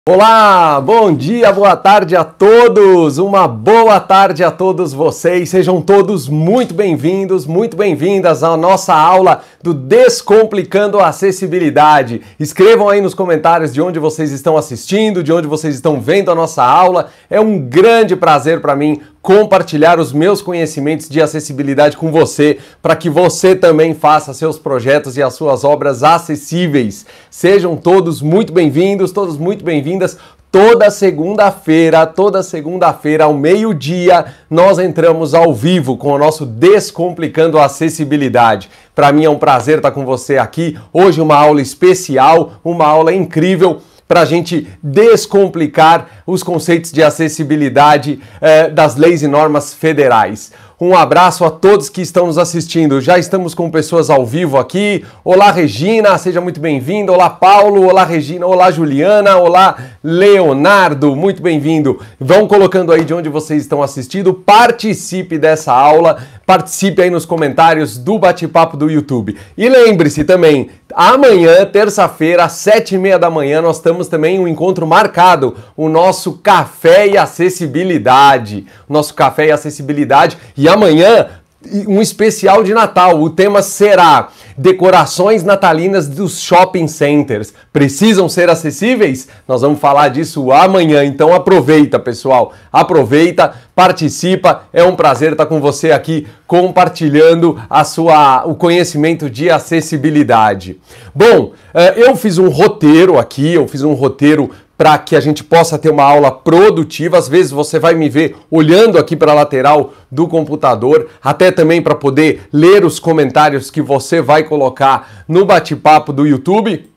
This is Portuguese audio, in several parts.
Olá, bom dia, boa tarde a todos, uma boa tarde a todos vocês, sejam todos muito bem-vindos, muito bem-vindas à nossa aula do Descomplicando a Acessibilidade. Escrevam aí nos comentários de onde vocês estão assistindo, de onde vocês estão vendo a nossa aula, é um grande prazer para mim compartilhar os meus conhecimentos de acessibilidade com você, para que você também faça seus projetos e as suas obras acessíveis. Sejam todos muito bem-vindos, todos muito bem-vindas. Toda segunda-feira, ao meio-dia, nós entramos ao vivo com o nosso Descomplicando a Acessibilidade. Para mim é um prazer estar com você aqui. Hoje uma aula especial, uma aula incrível, para a gente descomplicar os conceitos de acessibilidade das leis e normas federais. Um abraço a todos que estão nos assistindo. Já estamos com pessoas ao vivo aqui. Olá, Regina, seja muito bem-vinda. Olá, Paulo. Olá, Regina. Olá, Juliana. Olá, Leonardo. Muito bem-vindo. Vão colocando aí de onde vocês estão assistindo. Participe dessa aula. Participe aí nos comentários do bate-papo do YouTube. E lembre-se também, amanhã, terça-feira, às 7h30 da manhã, nós temos também um encontro marcado, o nosso Café e Acessibilidade. E amanhã, um especial de Natal. O tema será decorações natalinas dos shopping centers. Precisam ser acessíveis? Nós vamos falar disso amanhã, então aproveita, pessoal. Aproveita, participa. É um prazer estar com você aqui compartilhando o conhecimento de acessibilidade. Bom, eu fiz um roteiro aqui, para que a gente possa ter uma aula produtiva. Às vezes você vai me ver olhando aqui para a lateral do computador, até também para poder ler os comentários que você vai colocar no bate-papo do YouTube.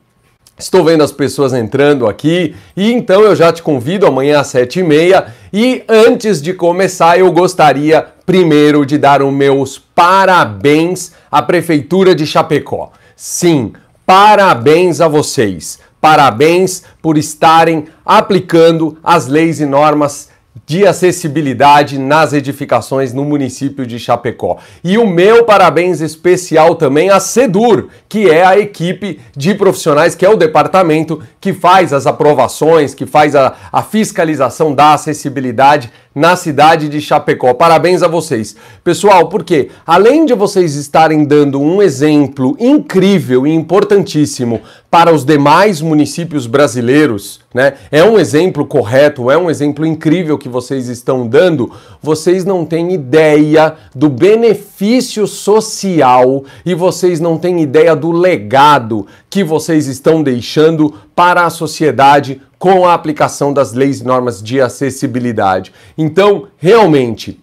Estou vendo as pessoas entrando aqui e então eu já te convido amanhã às 7h30. E antes de começar, eu gostaria primeiro de dar os meus parabéns à Prefeitura de Chapecó. Sim, parabéns a vocês. Parabéns por estarem aplicando as leis e normas de acessibilidade nas edificações no município de Chapecó. E o meu parabéns especial também à Sedur, que é a equipe de profissionais, que é o departamento que faz as aprovações, que faz a fiscalização da acessibilidade na cidade de Chapecó. Parabéns a vocês. Pessoal, porque além de vocês estarem dando um exemplo incrível e importantíssimo para os demais municípios brasileiros, né? É um exemplo correto, é um exemplo incrível que vocês estão dando. Vocês não têm ideia do benefício social e vocês não têm ideia do legado que vocês estão deixando para a sociedade com a aplicação das leis e normas de acessibilidade. Então, realmente,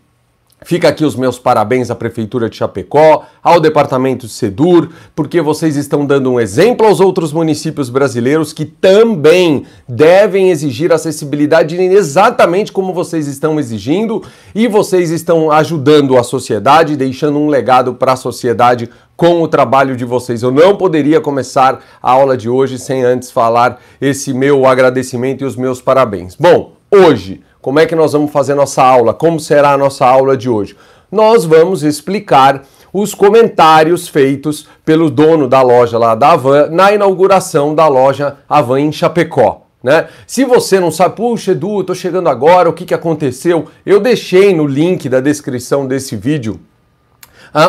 fica aqui os meus parabéns à Prefeitura de Chapecó, ao Departamento de Sedur, porque vocês estão dando um exemplo aos outros municípios brasileiros que também devem exigir acessibilidade exatamente como vocês estão exigindo, e vocês estão ajudando a sociedade, deixando um legado para a sociedade com o trabalho de vocês. Eu não poderia começar a aula de hoje sem antes falar esse meu agradecimento e os meus parabéns. Bom, hoje, como é que nós vamos fazer nossa aula? Como será a nossa aula de hoje? Nós vamos explicar os comentários feitos pelo dono da loja lá da Havan na inauguração da loja Havan em Chapecó, né? Se você não sabe, puxa, Edu, eu tô chegando agora, o que aconteceu? Eu deixei no link da descrição desse vídeo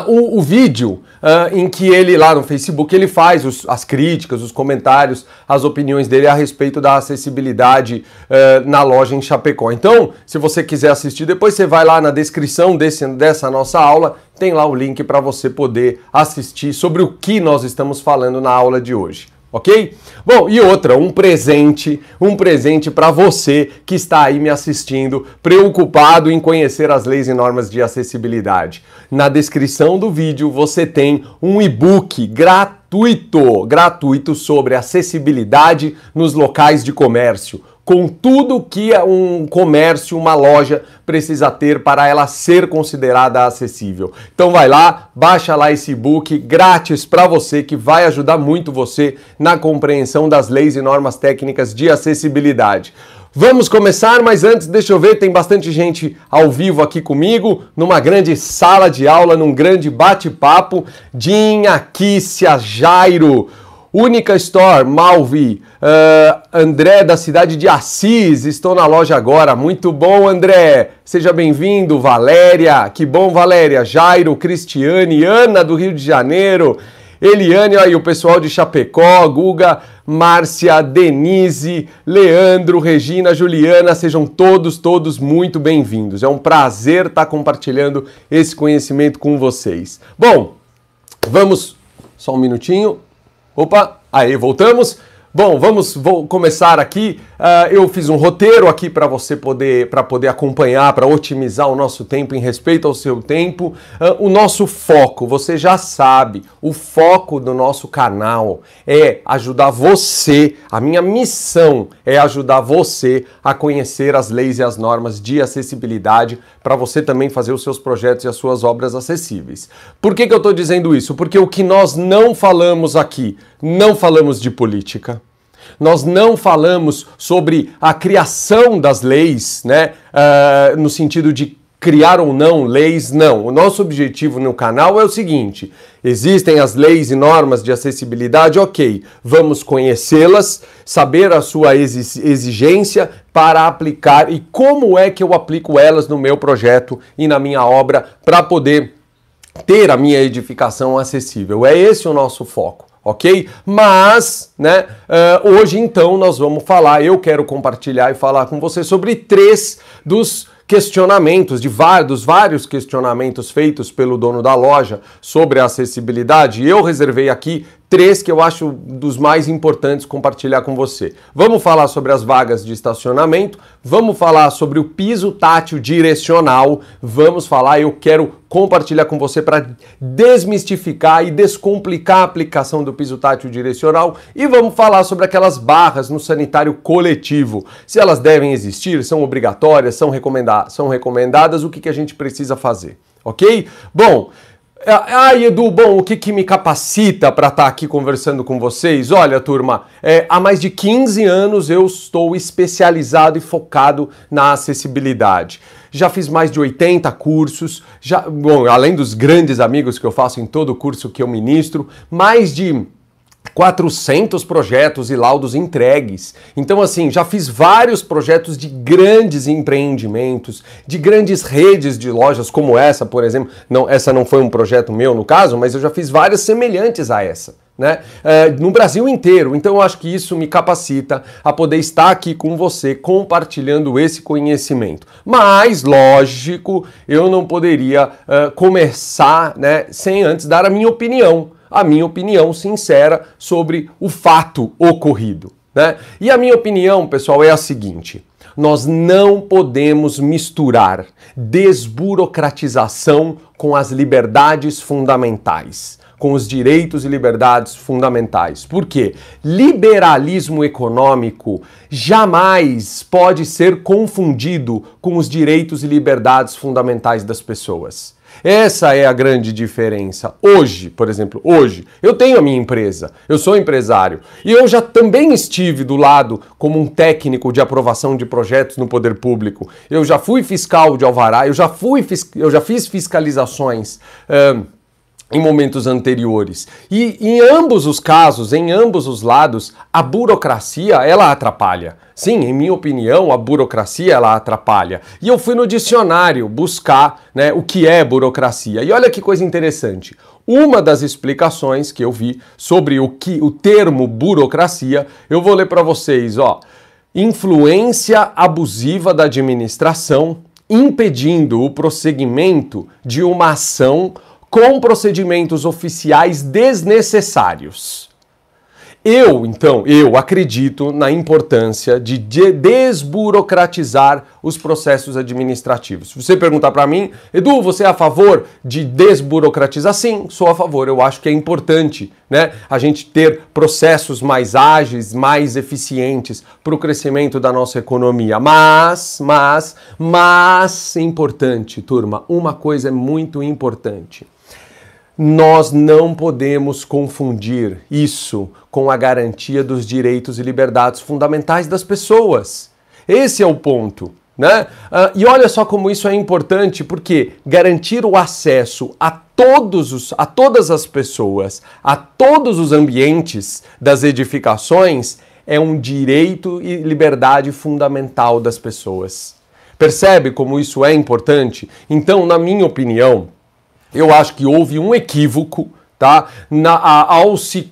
o vídeo em que ele, lá no Facebook, ele faz as críticas, os comentários, as opiniões dele a respeito da acessibilidade na loja em Chapecó. Então, se você quiser assistir, depois você vai lá na descrição dessa nossa aula, tem lá o link para você poder assistir sobre o que nós estamos falando na aula de hoje. Ok? Bom, e outra, um presente para você que está aí me assistindo, preocupado em conhecer as leis e normas de acessibilidade. Na descrição do vídeo você tem um e-book gratuito sobre acessibilidade nos locais de comércio, com tudo que um comércio, uma loja precisa ter para ela ser considerada acessível. Então vai lá, baixa lá esse e-book grátis para você, que vai ajudar muito você na compreensão das leis e normas técnicas de acessibilidade. Vamos começar, mas antes, deixa eu ver, tem bastante gente ao vivo aqui comigo, numa grande sala de aula, num grande bate-papo. Dinha, Kícia, Jairo, Única Store, Malvi, André da cidade de Assis, estou na loja agora, muito bom André, seja bem-vindo, Valéria, que bom Valéria, Jairo, Cristiane, Ana do Rio de Janeiro, Eliane, aí o pessoal de Chapecó, Guga, Márcia, Denise, Leandro, Regina, Juliana, sejam todos muito bem-vindos, é um prazer estar compartilhando esse conhecimento com vocês. Bom, vamos, só um minutinho. Opa, aí voltamos. Bom, vou começar aqui. Eu fiz um roteiro aqui para você poder acompanhar, para otimizar o nosso tempo em respeito ao seu tempo. O nosso foco, você já sabe, o foco do nosso canal é ajudar você. A minha missão é ajudar você a conhecer as leis e as normas de acessibilidade para você também fazer os seus projetos e as suas obras acessíveis. Por que eu estou dizendo isso? Porque o que nós não falamos aqui, não falamos de política. Nós não falamos sobre a criação das leis, né? No sentido de criar ou não leis, não. O nosso objetivo no canal é o seguinte: existem as leis e normas de acessibilidade, ok, vamos conhecê-las, saber a sua exigência para aplicar e como é que eu aplico elas no meu projeto e na minha obra para poder ter a minha edificação acessível. É esse o nosso foco. Ok? Mas, né, hoje então nós vamos falar, eu quero compartilhar e falar com você sobre 3 dos questionamentos, dos vários questionamentos feitos pelo dono da loja sobre a acessibilidade. E eu reservei aqui 3 que eu acho dos mais importantes compartilhar com você. Vamos falar sobre as vagas de estacionamento, vamos falar sobre o piso tátil direcional, eu quero compartilhar com você para desmistificar e descomplicar a aplicação do piso tátil direcional e vamos falar sobre aquelas barras no sanitário coletivo, se elas devem existir, são obrigatórias, são recomendadas, o que a gente precisa fazer, ok? Bom, Edu, o que me capacita para estar aqui conversando com vocês? Olha, turma, há mais de 15 anos eu estou especializado e focado na acessibilidade. Já fiz mais de 80 cursos, além dos grandes amigos que eu faço em todo curso que eu ministro, mais de 400 projetos e laudos entregues. Então, assim, já fiz vários projetos de grandes empreendimentos, de grandes redes de lojas, como essa, por exemplo. Não, essa não foi um projeto meu, no caso, mas eu já fiz várias semelhantes a essa, né? No Brasil inteiro. Então, eu acho que isso me capacita a poder estar aqui com você, compartilhando esse conhecimento. Mas, lógico, eu não poderia começar, né, sem antes dar a minha opinião sincera sobre o fato ocorrido, né? E a minha opinião, pessoal, é a seguinte: nós não podemos misturar desburocratização com as liberdades fundamentais, com os direitos e liberdades fundamentais. Por quê? Liberalismo econômico jamais pode ser confundido com os direitos e liberdades fundamentais das pessoas. Essa é a grande diferença. Hoje, por exemplo, eu tenho a minha empresa, eu sou empresário e eu já também estive do lado como um técnico de aprovação de projetos no poder público. Eu já fui fiscal de alvará, eu já fiz fiscalizações em momentos anteriores. E em ambos os casos, em ambos os lados, a burocracia, ela atrapalha. Sim, em minha opinião, a burocracia, ela atrapalha. E eu fui no dicionário buscar, né, o que é burocracia. E olha que coisa interessante. Uma das explicações que eu vi sobre o termo burocracia, eu vou ler para vocês, ó. Influência abusiva da administração, impedindo o prosseguimento de uma ação com procedimentos oficiais desnecessários. Eu acredito na importância de desburocratizar os processos administrativos. Se você perguntar para mim, Edu, você é a favor de desburocratizar? Sim, sou a favor. Eu acho que é importante, né, a gente ter processos mais ágeis, mais eficientes para o crescimento da nossa economia. Mas, importante, turma, uma coisa é muito importante. Nós não podemos confundir isso com a garantia dos direitos e liberdades fundamentais das pessoas. Esse é o ponto, né? E olha só como isso é importante, porque garantir o acesso a todas as pessoas, a todos os ambientes das edificações é um direito e liberdade fundamental das pessoas. Percebe como isso é importante? Então, na minha opinião, eu acho que houve um equívoco, tá? Ao se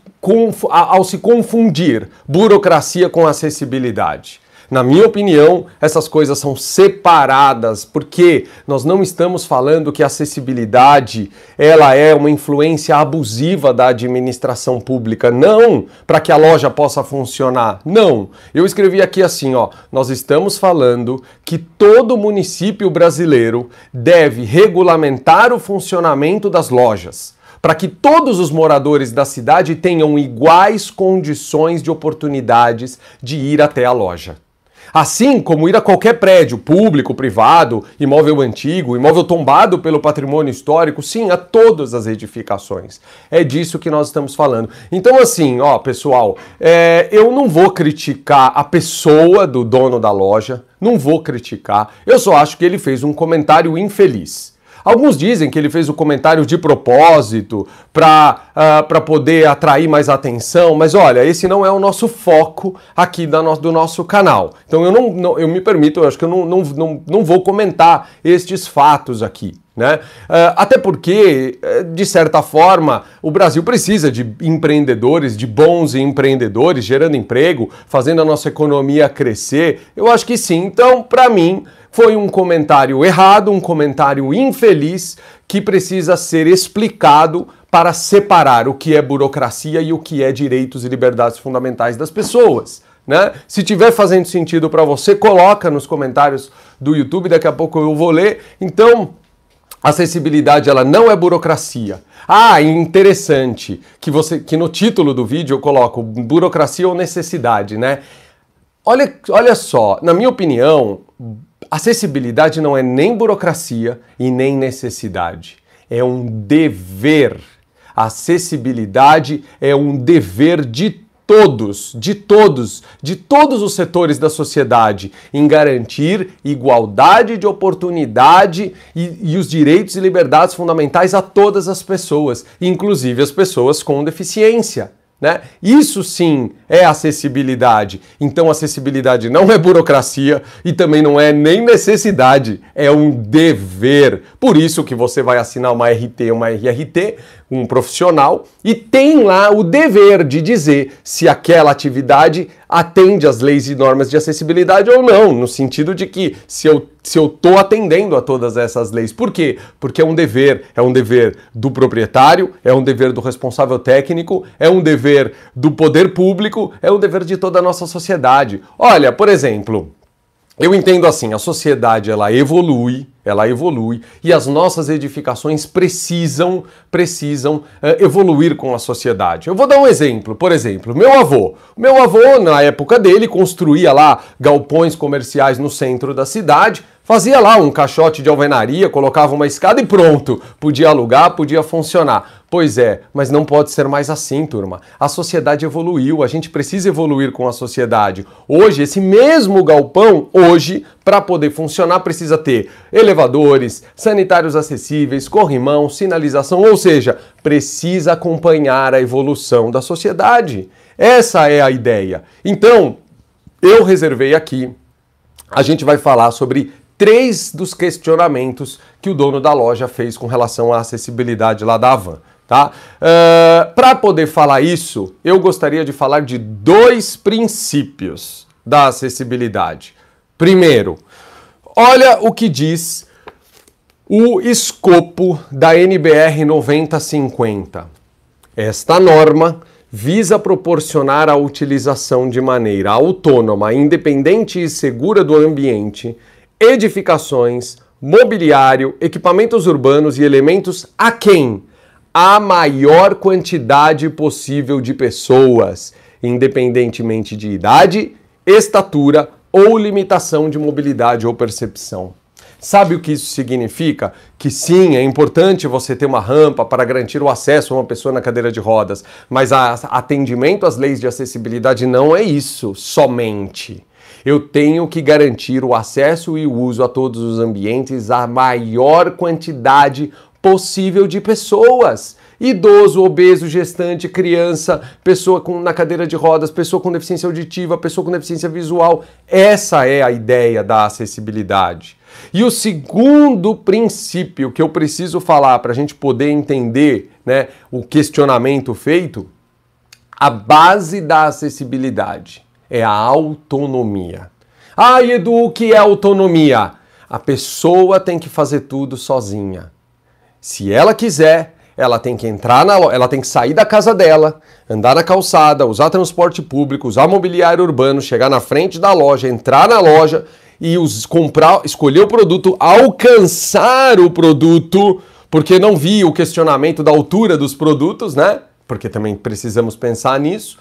confundir burocracia com acessibilidade. Na minha opinião, essas coisas são separadas, porque nós não estamos falando que a acessibilidade ela é uma influência abusiva da administração pública. Não, para que a loja possa funcionar. Não. Eu escrevi aqui assim, ó, nós estamos falando que todo município brasileiro deve regulamentar o funcionamento das lojas, para que todos os moradores da cidade tenham iguais condições de oportunidades de ir até a loja. Assim como ir a qualquer prédio, público, privado, imóvel antigo, imóvel tombado pelo patrimônio histórico, sim, a todas as edificações. É disso que nós estamos falando. Então, assim, ó, pessoal, eu não vou criticar a pessoa do dono da loja, não vou criticar, eu só acho que ele fez um comentário infeliz. Alguns dizem que ele fez o comentário de propósito para poder atrair mais atenção, mas olha, esse não é o nosso foco aqui do nosso canal. Então eu me permito, eu acho que eu não vou comentar estes fatos aqui, né? Até porque, de certa forma, o Brasil precisa de empreendedores, de bons empreendedores, gerando emprego, fazendo a nossa economia crescer. Eu acho que sim. Então, para mim, foi um comentário errado, um comentário infeliz que precisa ser explicado para separar o que é burocracia e o que é direitos e liberdades fundamentais das pessoas, né? Se tiver fazendo sentido para você, coloca nos comentários do YouTube, daqui a pouco eu vou ler. Então, acessibilidade ela não é burocracia. Ah, interessante que no título do vídeo eu coloco burocracia ou necessidade, né? Olha só, na minha opinião, acessibilidade não é nem burocracia e nem necessidade. É um dever. A acessibilidade é um dever de todos os setores da sociedade em garantir igualdade de oportunidade e os direitos e liberdades fundamentais a todas as pessoas, inclusive as pessoas com deficiência, né? Isso sim é acessibilidade. Então acessibilidade não é burocracia e também não é nem necessidade, é um dever. Por isso que você vai assinar uma RT, uma RRT, um profissional, e tem lá o dever de dizer se aquela atividade atende às leis e normas de acessibilidade ou não, no sentido de que se eu estou atendendo a todas essas leis. Por quê? Porque é um dever do proprietário, é um dever do responsável técnico, é um dever do poder público, é um dever de toda a nossa sociedade. Olha, por exemplo, eu entendo assim, a sociedade ela evolui e as nossas edificações precisam evoluir com a sociedade. Eu vou dar um exemplo, por exemplo, meu avô, na época dele, construía lá galpões comerciais no centro da cidade, fazia lá um caixote de alvenaria, colocava uma escada e pronto, podia alugar, podia funcionar. Pois é, mas não pode ser mais assim, turma. A sociedade evoluiu, a gente precisa evoluir com a sociedade. Hoje, esse mesmo galpão, para poder funcionar, precisa ter elevadores, sanitários acessíveis, corrimão, sinalização, ou seja, precisa acompanhar a evolução da sociedade. Essa é a ideia. Então, eu reservei aqui, a gente vai falar sobre 3 dos questionamentos que o dono da loja fez com relação à acessibilidade lá da Havan. Tá? Para poder falar isso, eu gostaria de falar de 2 princípios da acessibilidade. Primeiro, olha o que diz o escopo da NBR 9050. Esta norma visa proporcionar a utilização de maneira autônoma, independente e segura do ambiente, edificações, mobiliário, equipamentos urbanos e elementos a quem? A maior quantidade possível de pessoas, independentemente de idade, estatura ou limitação de mobilidade ou percepção. Sabe o que isso significa? Que sim, é importante você ter uma rampa para garantir o acesso a uma pessoa na cadeira de rodas, mas atendimento às leis de acessibilidade não é isso somente. Eu tenho que garantir o acesso e o uso a todos os ambientes à maior quantidade possível de pessoas. Idoso, obeso, gestante, criança, pessoa na cadeira de rodas, pessoa com deficiência auditiva, pessoa com deficiência visual. Essa é a ideia da acessibilidade. E o segundo princípio que eu preciso falar para a gente poder entender, né, o questionamento feito, a base da acessibilidade é a autonomia. Ah, Edu, o que é autonomia? A pessoa tem que fazer tudo sozinha. Se ela quiser, ela tem que entrar na loja, ela tem que sair da casa dela, andar na calçada, usar transporte público, usar mobiliário urbano, chegar na frente da loja, entrar na loja e comprar, escolher o produto, alcançar o produto, porque não vi o questionamento da altura dos produtos, né? Porque também precisamos pensar nisso.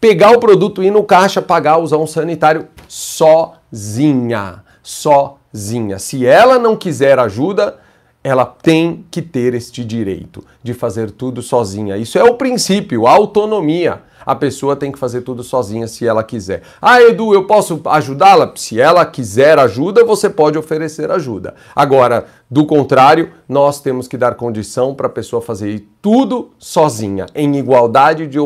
Pegar o produto, ir no caixa, pagar, usar um sanitário sozinha. Sozinha. Se ela não quiser ajuda, ela tem que ter este direito de fazer tudo sozinha. Isso é o princípio, a autonomia. A pessoa tem que fazer tudo sozinha se ela quiser. Ah, Edu, eu posso ajudá-la? Se ela quiser ajuda, você pode oferecer ajuda. Agora, do contrário, nós temos que dar condição para a pessoa fazer tudo sozinha, em igualdade de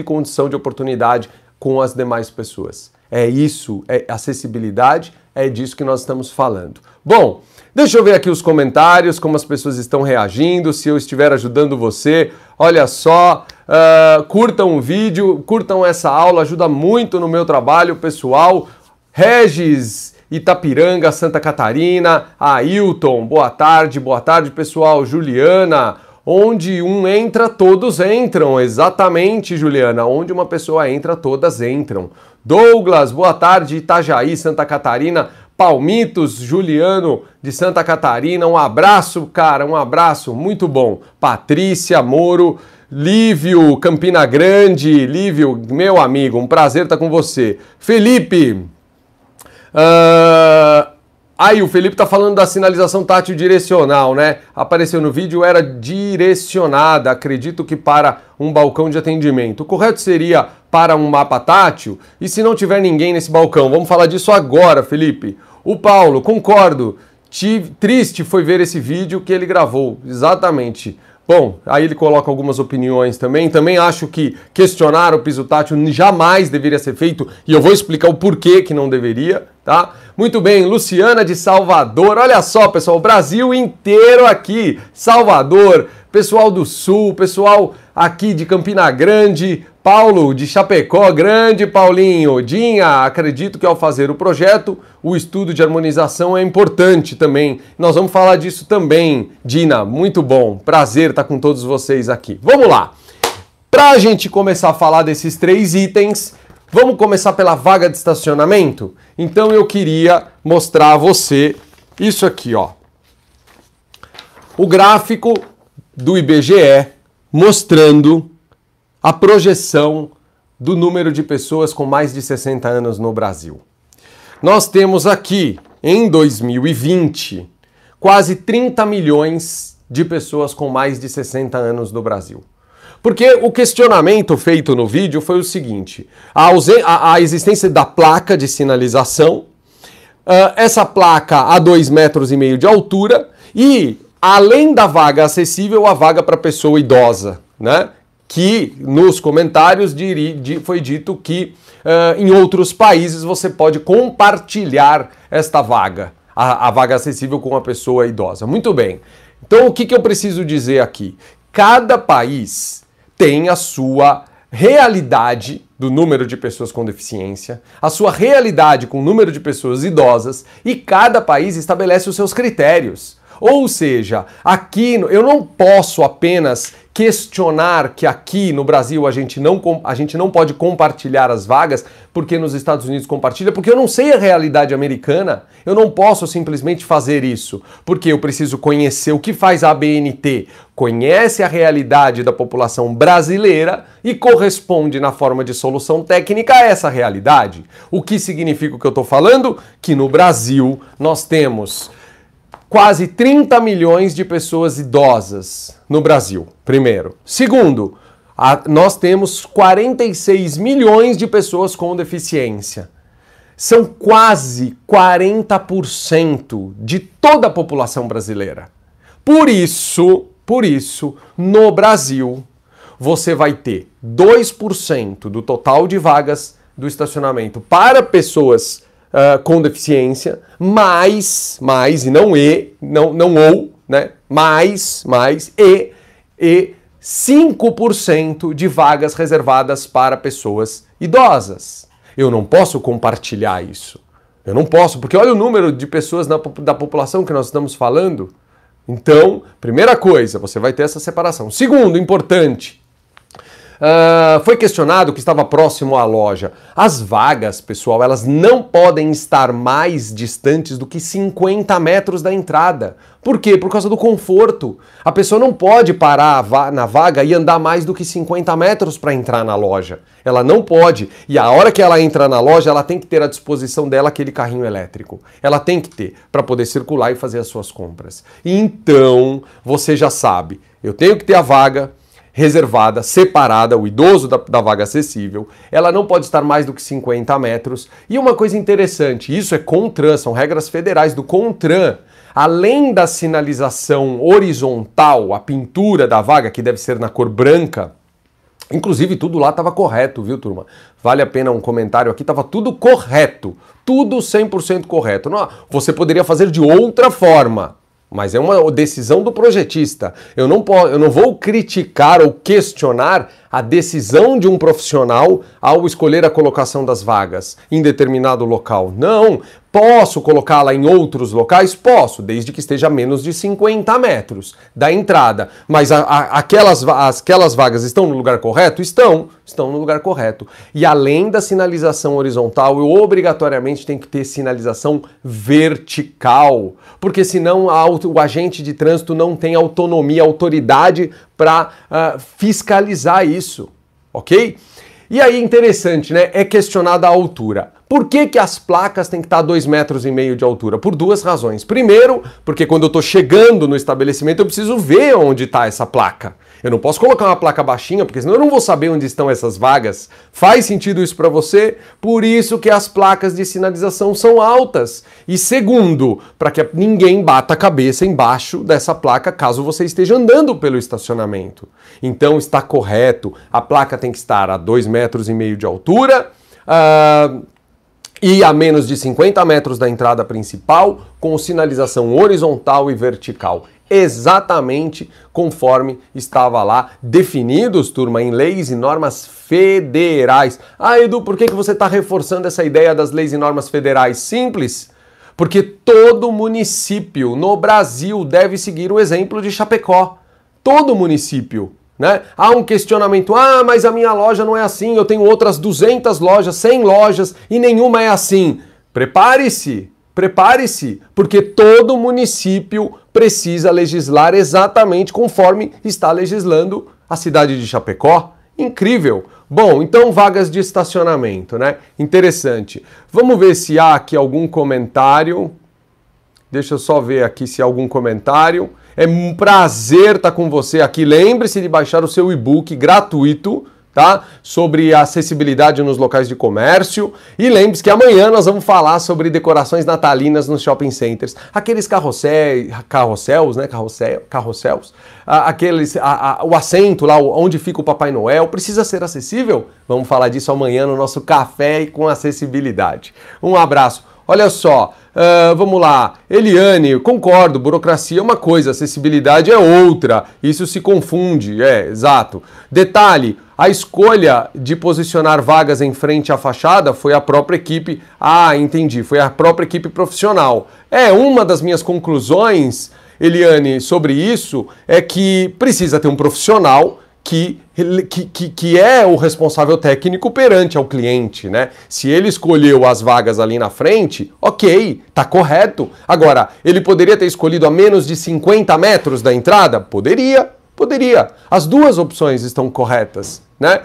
condição de oportunidade com as demais pessoas. É isso, é acessibilidade, é disso que nós estamos falando. Bom, deixa eu ver aqui os comentários, como as pessoas estão reagindo, se eu estiver ajudando você. Olha só, curtam o vídeo, curtam essa aula, ajuda muito no meu trabalho pessoal. Regis, Itapiranga, Santa Catarina, Ailton, boa tarde pessoal. Juliana, onde um entra, todos entram. Exatamente, Juliana, onde uma pessoa entra, todas entram. Douglas, boa tarde, Itajaí, Santa Catarina. Palmitos, Juliano de Santa Catarina, um abraço, cara, um abraço, muito bom. Patrícia, Moro, Lívio, Campina Grande, Lívio, meu amigo, um prazer estar com você. Felipe, aí o Felipe tá falando da sinalização tátil direcional, né? Apareceu no vídeo, era direcionada, acredito que para um balcão de atendimento. O correto seria para um mapa tátil? E se não tiver ninguém nesse balcão? Vamos falar disso agora, Felipe. O Paulo, concordo. Triste foi ver esse vídeo que ele gravou, exatamente. Bom, aí ele coloca algumas opiniões também. Também acho que questionar o piso tátil jamais deveria ser feito e eu vou explicar o porquê que não deveria, tá? Muito bem, Luciana de Salvador. Olha só, pessoal, o Brasil inteiro aqui. Salvador, pessoal do Sul, pessoal aqui de Campina Grande, Paulo de Chapecó, grande Paulinho. Dinha, acredito que ao fazer o projeto, o estudo de harmonização é importante também. Nós vamos falar disso também, Dina. Muito bom, prazer estar com todos vocês aqui. Vamos lá. Para a gente começar a falar desses 3 itens, vamos começar pela vaga de estacionamento? Então eu queria mostrar a você isso aqui, ó. O gráfico do IBGE mostrando a projeção do número de pessoas com mais de 60 anos no Brasil. Nós temos aqui, em 2020, quase 30 milhões de pessoas com mais de 60 anos no Brasil. Porque o questionamento feito no vídeo foi o seguinte: a existência da placa de sinalização, essa placa a 2,5 metros de altura e, além da vaga acessível, a vaga para pessoa idosa, né? Que nos comentários foi dito que em outros países você pode compartilhar esta vaga, a vaga acessível com a pessoa idosa. Muito bem. Então o que eu preciso dizer aqui? Cada país tem a sua realidade do número de pessoas com deficiência, a sua realidade com o número de pessoas idosas e cada país estabelece os seus critérios. Ou seja, aqui eu não posso apenas questionar que aqui no Brasil a gente não pode compartilhar as vagas porque nos Estados Unidos compartilha, porque eu não sei a realidade americana. Eu não posso simplesmente fazer isso, porque eu preciso conhecer o que faz a ABNT. Conhece a realidade da população brasileira e corresponde na forma de solução técnica a essa realidade. O que significa o que eu estou falando? Que no Brasil nós temos quase 30 milhões de pessoas idosas no Brasil, primeiro. Segundo, nós temos 46 milhões de pessoas com deficiência. São quase 40% de toda a população brasileira. Por isso, no Brasil, você vai ter 2% do total de vagas do estacionamento para pessoas com deficiência, mais, e não ou, né? Mais, e 5% de vagas reservadas para pessoas idosas. Eu não posso compartilhar isso. Eu não posso, porque olha o número de pessoas da população que nós estamos falando. Então, primeira coisa, você vai ter essa separação. Segundo, importante, foi questionado que estava próximo à loja. As vagas, pessoal, elas não podem estar mais distantes do que 50 metros da entrada. Por quê? Por causa do conforto. A pessoa não pode parar na vaga e andar mais do que 50 metros para entrar na loja. Ela não pode. E a hora que ela entra na loja, ela tem que ter à disposição dela aquele carrinho elétrico. Ela tem que ter para poder circular e fazer as suas compras. Então, você já sabe, eu tenho que ter a vaga reservada, separada, o idoso da vaga acessível, ela não pode estar mais do que 50 metros. E uma coisa interessante, isso é CONTRAN, são regras federais do CONTRAN. Além da sinalização horizontal, a pintura da vaga, que deve ser na cor branca, inclusive tudo lá estava correto, viu, turma? Vale a pena um comentário aqui, estava tudo correto, tudo 100% correto. Não, você poderia fazer de outra forma, mas é uma decisão do projetista. Eu não vou criticar ou questionar a decisão de um profissional ao escolher a colocação das vagas em determinado local. Não, posso colocá-la em outros locais? Posso, desde que esteja a menos de 50 metros da entrada. Mas aquelas vagas estão no lugar correto? Estão no lugar correto. E além da sinalização horizontal, eu obrigatoriamente tenho que ter sinalização vertical, porque senão o agente de trânsito não tem autonomia, autoridade para fiscalizar isso, ok? E aí, interessante, né? É questionada a altura. Por que as placas têm que estar a 2,5 metros de altura? Por duas razões. Primeiro, porque quando eu estou chegando no estabelecimento, eu preciso ver onde está essa placa. Eu não posso colocar uma placa baixinha, porque senão eu não vou saber onde estão essas vagas. Faz sentido isso para você? Por isso que as placas de sinalização são altas. E segundo, para que ninguém bata a cabeça embaixo dessa placa caso você esteja andando pelo estacionamento. Então está correto, a placa tem que estar a 2,5 metros de altura, e a menos de 50 metros da entrada principal, com sinalização horizontal e vertical. Exatamente conforme estava lá definidos, turma, em leis e normas federais. Ah, Edu, por que você está reforçando essa ideia das leis e normas federais? Simples, porque todo município no Brasil deve seguir o exemplo de Chapecó. Todo município. Né? Há um questionamento, mas a minha loja não é assim, eu tenho outras 200 lojas, 100 lojas e nenhuma é assim. Prepare-se, porque todo município precisa legislar exatamente conforme está legislando a cidade de Chapecó. Incrível! Bom, então vagas de estacionamento, né? Interessante. Vamos ver se há aqui algum comentário. Deixa eu só ver aqui se há algum comentário. É um prazer estar com você aqui. Lembre-se de baixar o seu e-book gratuito, tá? Sobre acessibilidade nos locais de comércio. E lembre-se que amanhã nós vamos falar sobre decorações natalinas nos shopping centers. Aqueles carrosséis, né? Carrosséis. O assento lá onde fica o Papai Noel precisa ser acessível? Vamos falar disso amanhã no nosso Café com Acessibilidade. Um abraço. Olha só, vamos lá. Eliane, concordo, burocracia é uma coisa, acessibilidade é outra. Isso se confunde, exato. Detalhe, a escolha de posicionar vagas em frente à fachada foi a própria equipe... entendi, foi a própria equipe profissional. Uma das minhas conclusões, Eliane, sobre isso é que precisa ter um profissional que é o responsável técnico perante ao cliente, né? Se ele escolheu as vagas ali na frente, ok, tá correto. Agora, ele poderia ter escolhido a menos de 50 metros da entrada? Poderia. As duas opções estão corretas, né?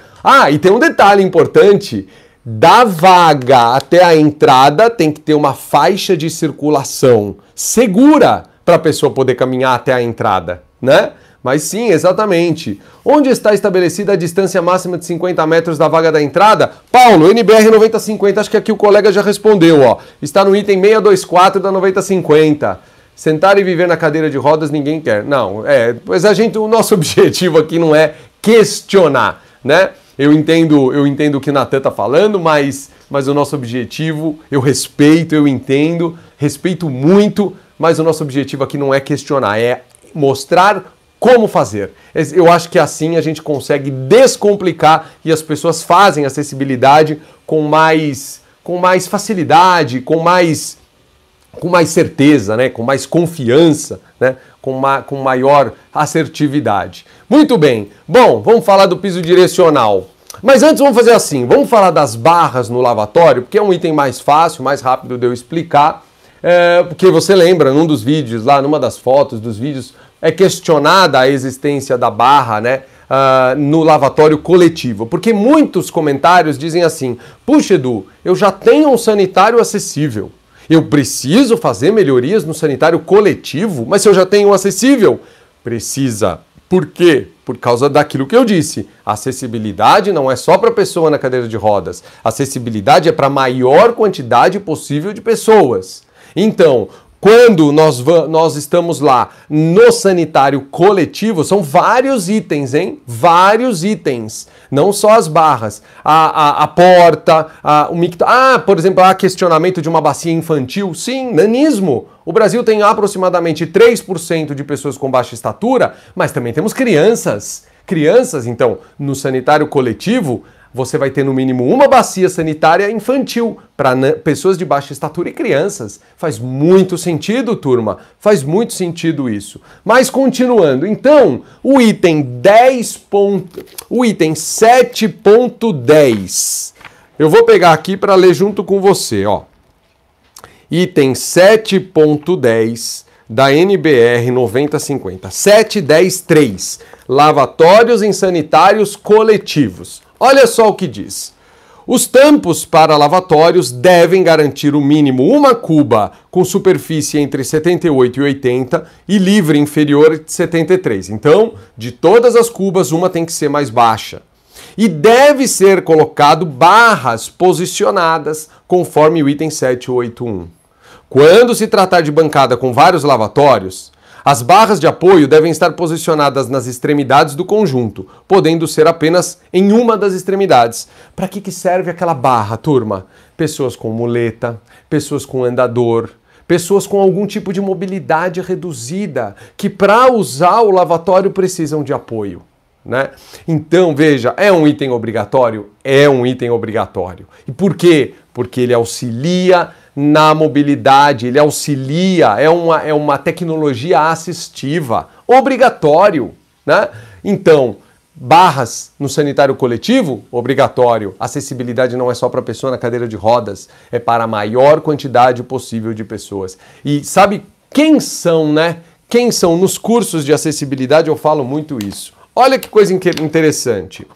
E tem um detalhe importante. Da vaga até a entrada tem que ter uma faixa de circulação segura para a pessoa poder caminhar até a entrada, né? Mas sim, exatamente. Onde está estabelecida a distância máxima de 50 metros da vaga da entrada? Paulo, NBR 9050, acho que aqui o colega já respondeu, ó. Está no item 624 da 9050. Sentar e viver na cadeira de rodas ninguém quer. Não, pois o nosso objetivo aqui não é questionar, né? Eu entendo o que o Natan está falando, mas o nosso objetivo, eu respeito, eu entendo, respeito muito, mas o nosso objetivo aqui não é questionar, é mostrar como fazer. Eu acho que assim a gente consegue descomplicar e as pessoas fazem acessibilidade com mais facilidade, com mais certeza, né? Com mais confiança, né? Com maior assertividade. Muito bem. Bom, vamos falar do piso direcional. Mas antes vamos fazer assim, vamos falar das barras no lavatório, porque é um item mais fácil, mais rápido de eu explicar. Porque você lembra, num dos vídeos, lá numa das fotos dos vídeos, é questionada a existência da barra, né, no lavatório coletivo. Porque muitos comentários dizem assim, puxa Edu, eu já tenho um sanitário acessível. Eu preciso fazer melhorias no sanitário coletivo, mas se eu já tenho um acessível, precisa. Por quê? Por causa daquilo que eu disse. Acessibilidade não é só para a pessoa na cadeira de rodas. Acessibilidade é para a maior quantidade possível de pessoas. Então, quando nós estamos lá no sanitário coletivo, são vários itens, hein? Vários itens. Não só as barras. A porta, o micto... por exemplo, há questionamento de uma bacia infantil. Sim, nanismo. O Brasil tem aproximadamente 3% de pessoas com baixa estatura, mas também temos crianças. Crianças, então, no sanitário coletivo, você vai ter no mínimo uma bacia sanitária infantil para pessoas de baixa estatura e crianças. Faz muito sentido, turma. Faz muito sentido isso. Mas continuando, então, o item 7.10. Eu vou pegar aqui para ler junto com você, ó. Item 7.10 da NBR 9050. 7.10.3. Lavatórios em sanitários coletivos. Olha só o que diz. Os tampos para lavatórios devem garantir o mínimo uma cuba com superfície entre 78 e 80 e livre inferior de 73. Então, de todas as cubas, uma tem que ser mais baixa. E deve ser colocado barras posicionadas conforme o item 781. Quando se tratar de bancada com vários lavatórios, as barras de apoio devem estar posicionadas nas extremidades do conjunto, podendo ser apenas em uma das extremidades. Para que serve aquela barra, turma? Pessoas com muleta, pessoas com andador, pessoas com algum tipo de mobilidade reduzida, que para usar o lavatório precisam de apoio, né? Então, veja, é um item obrigatório? É um item obrigatório. E por quê? Porque ele auxilia na mobilidade, ele auxilia, é uma tecnologia assistiva, obrigatório, né? Então, barras no sanitário coletivo, obrigatório. Acessibilidade não é só para a pessoa na cadeira de rodas, é para a maior quantidade possível de pessoas. E sabe quem são, né? Quem são? Nos cursos de acessibilidade eu falo muito isso. Olha que coisa interessante.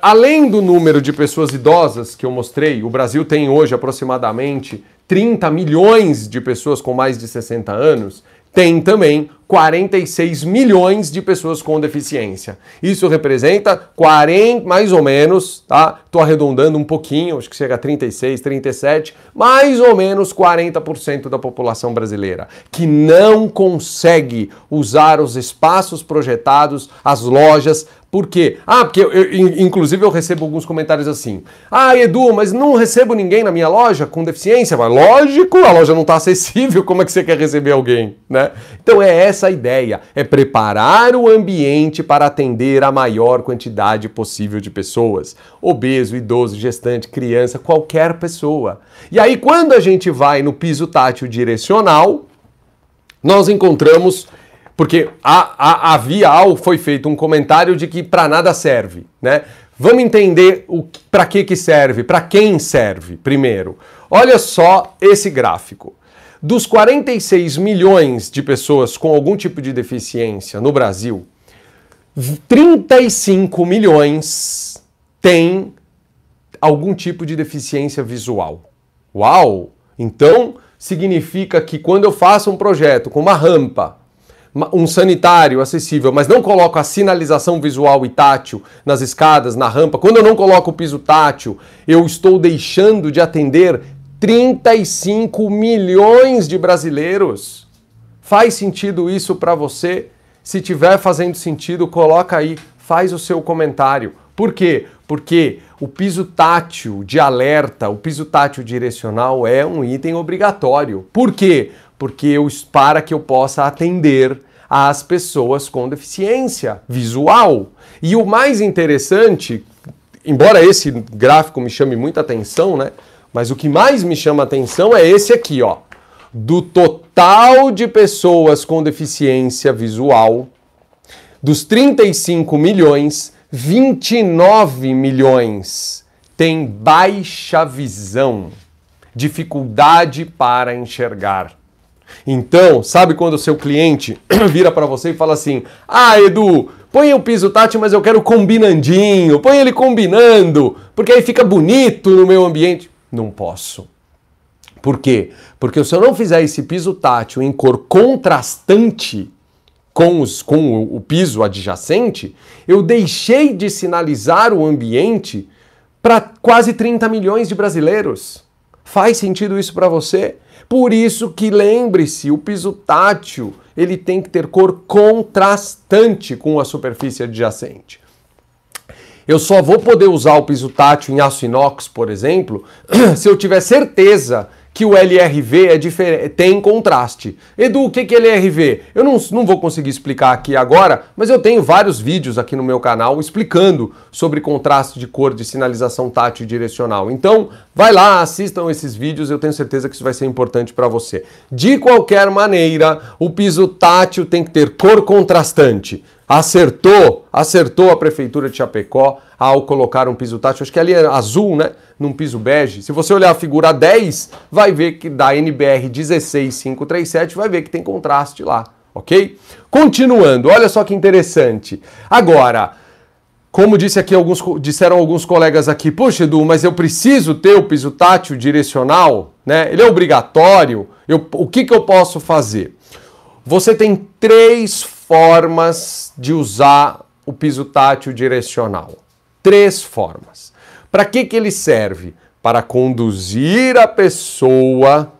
Além do número de pessoas idosas que eu mostrei, o Brasil tem hoje aproximadamente 30 milhões de pessoas com mais de 60 anos, tem também 46 milhões de pessoas com deficiência. Isso representa 40, mais ou menos, tá? Tô arredondando um pouquinho, acho que chega a 36, 37, mais ou menos 40% da população brasileira, que não consegue usar os espaços projetados, as lojas. Por quê? Porque inclusive eu recebo alguns comentários assim. Edu, mas não recebo ninguém na minha loja com deficiência. Mas lógico, a loja não está acessível, como é que você quer receber alguém, né? Então é essa a ideia, é preparar o ambiente para atender a maior quantidade possível de pessoas. Obeso, idoso, gestante, criança, qualquer pessoa. E aí quando a gente vai no piso tátil direcional, nós encontramos... Porque foi feito um comentário de que para nada serve, né? Vamos entender para que serve, para quem serve primeiro. Olha só esse gráfico. Dos 46 milhões de pessoas com algum tipo de deficiência no Brasil, 35 milhões têm algum tipo de deficiência visual. Uau! Então, significa que quando eu faço um projeto com uma rampa, um sanitário acessível, mas não coloco a sinalização visual e tátil nas escadas, na rampa, quando eu não coloco o piso tátil, eu estou deixando de atender 35 milhões de brasileiros. Faz sentido isso para você? Se tiver fazendo sentido, coloca aí, faz o seu comentário. Por quê? Porque o piso tátil de alerta, o piso tátil direcional é um item obrigatório. Por quê? Porque para que eu possa atender às pessoas com deficiência visual. E o mais interessante, embora esse gráfico me chame muita atenção, né? Mas o que mais me chama atenção é esse aqui, ó. Do total de pessoas com deficiência visual, dos 35 milhões, 29 milhões têm baixa visão, dificuldade para enxergar. Então, sabe quando o seu cliente vira para você e fala assim: ah, Edu, põe o piso tátil, mas eu quero combinandinho, põe ele combinando, porque aí fica bonito no meu ambiente. Não posso. Por quê? Porque se eu não fizer esse piso tátil em cor contrastante com o piso adjacente, eu deixei de sinalizar o ambiente para quase 30 milhões de brasileiros. Faz sentido isso para você? Por isso que lembre-se, o piso tátil ele tem que ter cor contrastante com a superfície adjacente. Eu só vou poder usar o piso tátil em aço inox, por exemplo, se eu tiver certeza que o LRV tem contraste. Edu, o que é LRV? Eu não vou conseguir explicar aqui agora, mas eu tenho vários vídeos aqui no meu canal explicando sobre contraste de cor de sinalização tátil e direcional. Então, vai lá, assistam esses vídeos, eu tenho certeza que isso vai ser importante para você. De qualquer maneira, o piso tátil tem que ter cor contrastante. Acertou a Prefeitura de Chapecó ao colocar um piso tátil, acho que ali é azul, né? Num piso bege. Se você olhar a figura 10, vai ver que da NBR 16537, vai ver que tem contraste lá, ok? Continuando, olha só que interessante. Agora, como disseram alguns colegas aqui, poxa, Edu, mas eu preciso ter o piso tátil direcional, né? Ele é obrigatório, o que eu posso fazer? Você tem 3 formas de usar o piso tátil direcional. 3 formas. Para que ele serve? Para conduzir a pessoa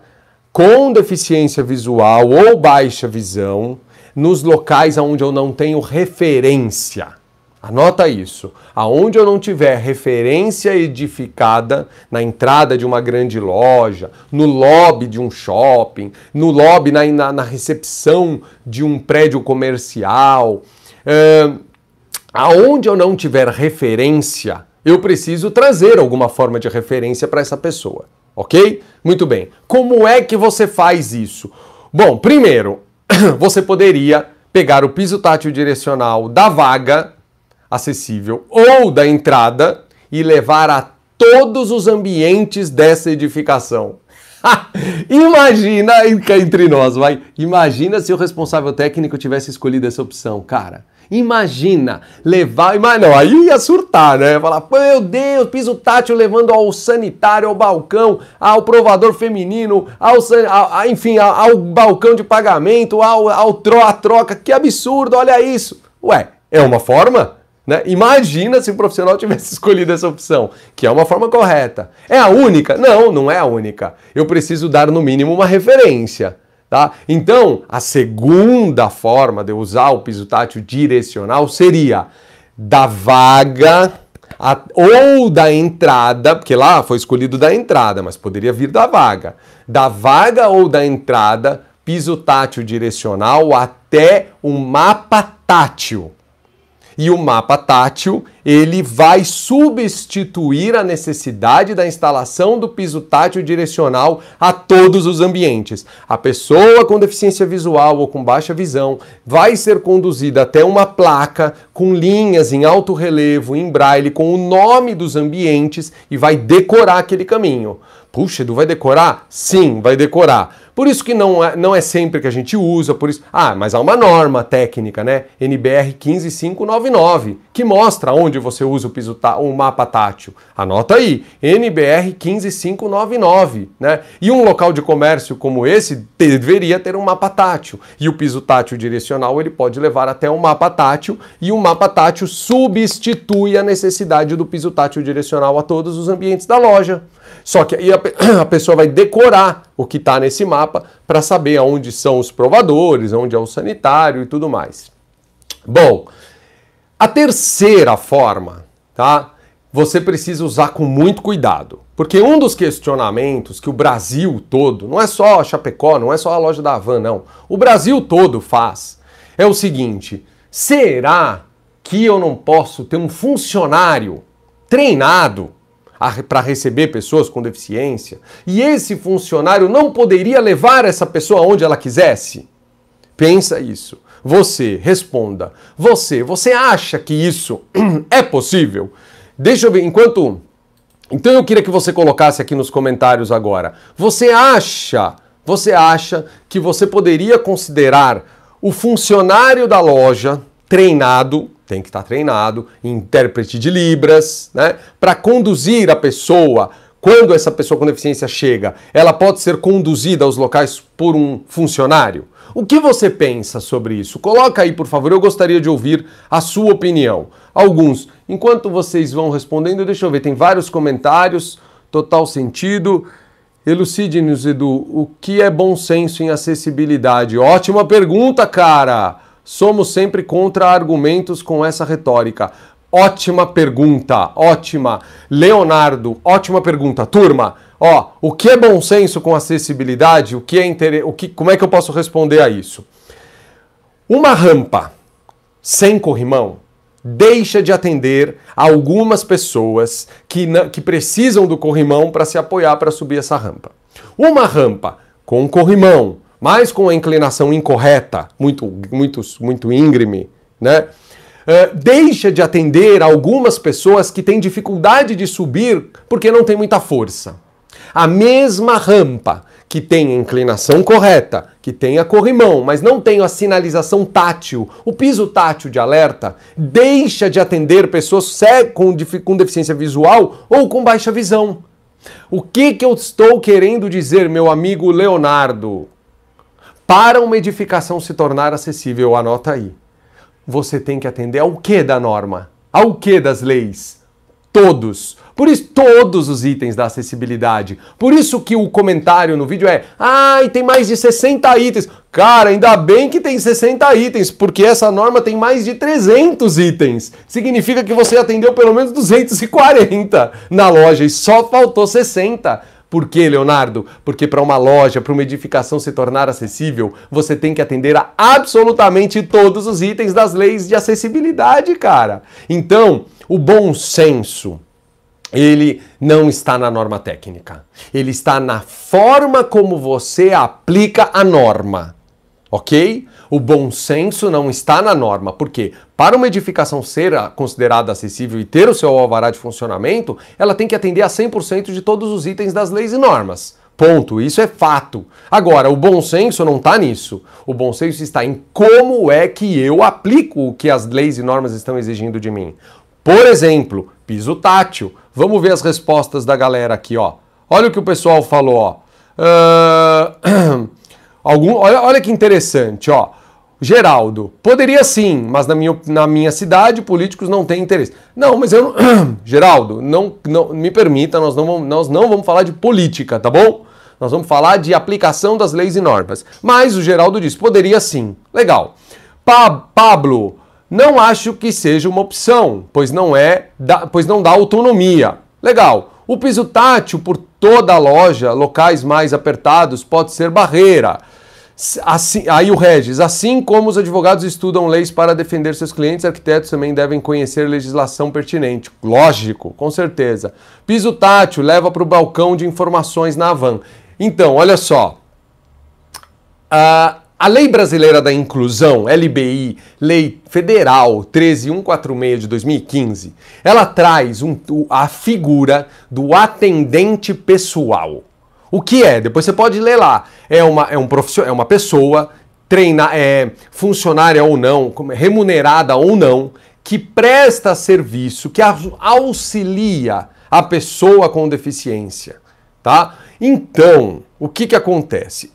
com deficiência visual ou baixa visão nos locais onde eu não tenho referência. Anota isso. Aonde eu não tiver referência edificada, na entrada de uma grande loja, no lobby de um shopping, no lobby, na recepção de um prédio comercial, aonde eu não tiver referência, eu preciso trazer alguma forma de referência para essa pessoa, ok? Muito bem. Como é que você faz isso? Bom, primeiro, você poderia pegar o piso tátil direcional da vaga acessível ou da entrada e levar a todos os ambientes dessa edificação. Imagina, entre nós, vai. Imagina se o responsável técnico tivesse escolhido essa opção, cara. Imagina levar... Não, aí ia surtar, né? Falar, meu Deus, piso tátil levando ao sanitário, ao balcão, ao provador feminino, enfim, ao balcão de pagamento, à troca. Que absurdo, olha isso. Ué, é uma forma? Né? Imagina se o profissional tivesse escolhido essa opção, que é uma forma correta. É a única? Não, não é a única. Eu preciso dar no mínimo uma referência. Tá? Então, a segunda forma de usar o piso tátil direcional seria da vaga ou da entrada, porque lá foi escolhido da entrada, mas poderia vir da vaga. Da vaga ou da entrada, piso tátil direcional até um mapa tátil. E o mapa tátil, ele vai substituir a necessidade da instalação do piso tátil direcional a todos os ambientes. A pessoa com deficiência visual ou com baixa visão vai ser conduzida até uma placa com linhas em alto relevo, em braille, com o nome dos ambientes e vai decorar aquele caminho. Puxa, Edu, vai decorar? Sim, vai decorar. Por isso que não é sempre que a gente usa, por isso... Ah, mas há uma norma técnica, né? NBR 15599, que mostra onde você usa o mapa tátil. Anota aí, NBR 15599, né? E um local de comércio como esse deveria ter um mapa tátil. E o piso tátil direcional, ele pode levar até um mapa tátil, e o mapa tátil substitui a necessidade do piso tátil direcional a todos os ambientes da loja. Só que aí a pessoa vai decorar o que está nesse mapa para saber onde são os provadores, onde é o sanitário e tudo mais. Bom, a terceira forma, tá? Você precisa usar com muito cuidado. Porque um dos questionamentos que o Brasil todo, não é só a Chapecó, não é só a loja da Havan, não. O Brasil todo faz. É o seguinte, será que eu não posso ter um funcionário treinado para receber pessoas com deficiência, e esse funcionário não poderia levar essa pessoa onde ela quisesse? Pensa isso. Você, responda. Você acha que isso é possível? Deixa eu ver, Então eu queria que você colocasse aqui nos comentários agora. Você acha que você poderia considerar o funcionário da loja treinado, tem que estar treinado, intérprete de Libras, né? Para conduzir a pessoa, quando essa pessoa com deficiência chega, ela pode ser conduzida aos locais por um funcionário? O que você pensa sobre isso? Coloca aí, por favor, eu gostaria de ouvir a sua opinião. Alguns. Enquanto vocês vão respondendo, deixa eu ver, tem vários comentários, total sentido. Elucide-nos, Edu, o que é bom senso em acessibilidade? Ótima pergunta, cara! Somos sempre contra argumentos com essa retórica. Ótima pergunta, ótima. Leonardo, ótima pergunta. Turma, ó, o que é bom senso com acessibilidade? Como é que eu posso responder a isso? Uma rampa sem corrimão deixa de atender algumas pessoas que precisam do corrimão para se apoiar para subir essa rampa. Uma rampa com corrimão, mas com a inclinação incorreta, muito íngreme, né? Deixa de atender algumas pessoas que têm dificuldade de subir porque não tem muita força. A mesma rampa que tem a inclinação correta, que tem a corrimão, mas não tem a sinalização tátil, o piso tátil de alerta, deixa de atender pessoas com deficiência visual ou com baixa visão. O que eu estou querendo dizer, meu amigo Leonardo? Para uma edificação se tornar acessível, anota aí. Você tem que atender ao que da norma? Ao que das leis? Todos. Por isso, todos os itens da acessibilidade. Por isso que o comentário no vídeo é: ai, tem mais de 60 itens. Cara, ainda bem que tem 60 itens, porque essa norma tem mais de 300 itens. Significa que você atendeu pelo menos 240 na loja e só faltou 60. Por quê, Leonardo? Porque para uma loja, para uma edificação se tornar acessível, você tem que atender a absolutamente todos os itens das leis de acessibilidade, cara. Então, o bom senso, ele não está na norma técnica. Ele está na forma como você aplica a norma, ok? O bom senso não está na norma, porque para uma edificação ser considerada acessível e ter o seu alvará de funcionamento, ela tem que atender a 100% de todos os itens das leis e normas. Ponto. Isso é fato. Agora, o bom senso não está nisso. O bom senso está em como é que eu aplico o que as leis e normas estão exigindo de mim. Por exemplo, piso tátil. Vamos ver as respostas da galera aqui, ó. Olha o que o pessoal falou, ó. Olha que interessante, ó. Geraldo, poderia sim, mas na minha cidade políticos não têm interesse. Não, mas eu não... Geraldo, não me permita, nós não vamos falar de política, tá bom? Nós vamos falar de aplicação das leis e normas. Mas o Geraldo diz, poderia sim. Legal. Pablo, não acho que seja uma opção, pois não dá autonomia. Legal. O piso tátil por toda a loja, locais mais apertados, pode ser barreira. Assim, aí o Regis, assim como os advogados estudam leis para defender seus clientes, arquitetos também devem conhecer legislação pertinente. Lógico, com certeza. Piso tátil leva para o balcão de informações na Havan. Então, olha só. A Lei Brasileira da Inclusão, LBI, Lei Federal 13146 de 2015, ela traz a figura do atendente pessoal. O que é? Depois você pode ler lá. É uma pessoa funcionária ou não, remunerada ou não, que presta serviço, que auxilia a pessoa com deficiência, tá? Então, o que acontece?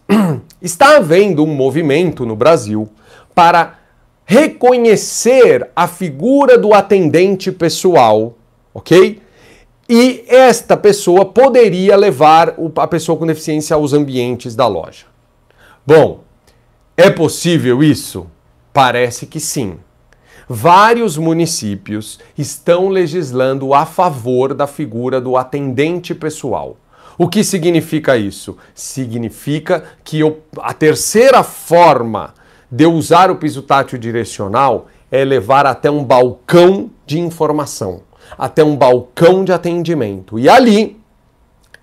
Está havendo um movimento no Brasil para reconhecer a figura do atendente pessoal, ok? E esta pessoa poderia levar a pessoa com deficiência aos ambientes da loja. Bom, é possível isso? Parece que sim. Vários municípios estão legislando a favor da figura do atendente pessoal. O que significa isso? Significa que a terceira forma de usar o piso tátil direcional é levar até um balcão de informação, até um balcão de atendimento. E ali,